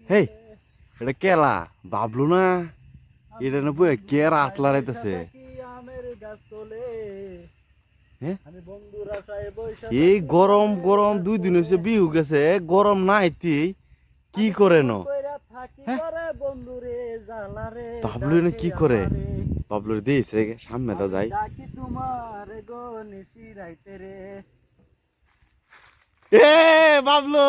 হেই এটা কেলা বাবলু না এটা না বই কে রাত লড়াইতেছে এই গরম গরম 2 দিন হয়েছে বিহু গেছে গরম নাই কি করে ন বাবলু না কি করে বাবলুর দিয়েছে সামনে তো যাই এ বাবলু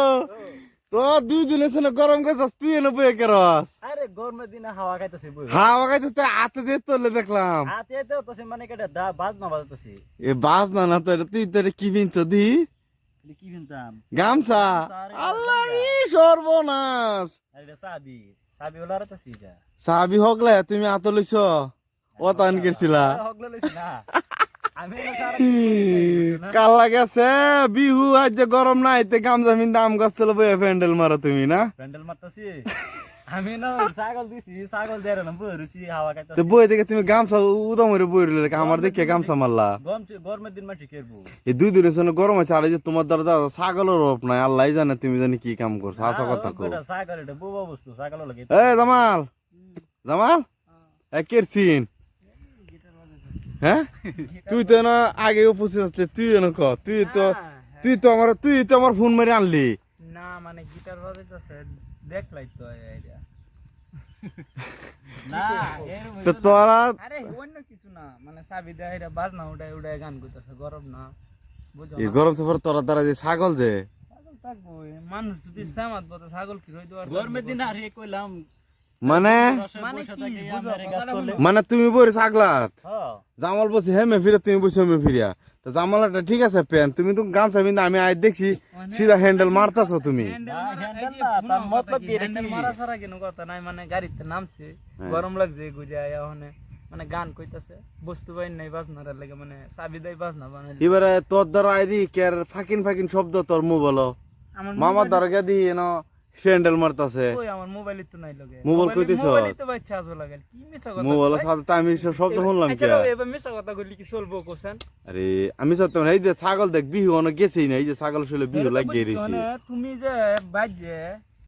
তো 2 দিন হয়েছে না গরম গেছে তুই এনে বই কেরস আরে গরমের দিনে হাওয়া খাইতেছি বই হাওয়া খাইতে হাতে যে তোলে দেখলাম হাতে তো তোছে মানে কেটে বাজনা বাজতেছি এ বাস না না তো তুই তো কি কিনছ দি কি কিনতাম গামছা আল্লাহ রে সর্বনাশ আরে সাবি সাবি ওলার তো সিজা সাবি হগলে তুমি আত লইছ ও তান গেছিলা হগলে লইছ না আমি না সারা কাল লাগেছে বিহু আজ যে গরম নাই তে গামছা মিন দাম গছল বই প্যান্ডেল মারো তুমি না প্যান্ডেল মারতাছি আমি না ছাগল দিছি ছাগল দেরে না বইরছি হাওয়া তো খাইতাছি বই দেখে তুমি গামছা উদম হইরে বই রইলে আমার দেখে গামছা মারলা গরমের দিন মাটি কেরবো এই 2 দিনের জন্য গরম আছে আর এই যে তোমার দ্বারা ছাগলের রূপ নাই আল্লাহ জানে তুমি জানি কি কাম করছো আশা কথা কো ছাগল এটা বুবা বস্তু ছাগল লাগে এ জামাল জামাল এ কেরছিন হ্যাঁ তুই তো না আগে উপস্থিত আসলে তুই তো আমার ফোন মেরে আনলি না মানে গিটার বাজাইতেছে দেখলাই তো আইডিয়া না তো তোরা আরে অন্য কিছু না মানে সাবি দেয় এটা বাজনা উড়ায় উড়ায় গান করতেছে গরম না বুঝো এই গরম তো তোরা দ্বারা যে ছাগল যে ছাগল থাকবো মানুষ যদি সামাত বতে ছাগল কি রই দেওয়ার গরমের দিন আর কইলাম মানে মানে কি বুঝো মানে তুমি বই ছাগলাট হ্যাঁ জামাল বসে হেমে ফিরে তুমি বসে হেমে ফিরিয়া তো জামালাটা ঠিক আছে প্যান তুমি তো গামছা বিন্দু আমি আজ দেখছি সিধা হ্যান্ডেল মারতাছো তুমি মারা সারা কেন কথা নাই মানে গাড়িতে নামছে গরম লাগছে গুজা ওখানে মানে গান কইতাছে বস্তু বাইন নাই বাজনার লাগে মানে চাবি দেয় বাজনা বানাইলে এবারে তোর দ্বারা আইদি কের ফাকিন ফাকিন শব্দ তোর মোবাইল মামার দ্বারা গে দি ন হ্যান্ডেল মারতাছে ওই আমার মোবাইল তো নাই লগে মোবাইল কইতেছ মোবাইল তো বাচ্চা আজো লাগে কি মিছা কথা মোবাইল সাথে আমি সব শব্দ শুনলাম কি আচ্ছা এবার মিছা কথা কইলি কি চলবো কোছেন আরে আমি সত্যি এই যে ছাগল দেখ বিহু অনেক গেছেই না এই যে ছাগল শুলে বিহু লাগিয়ে রইছে তুমি যে বাজে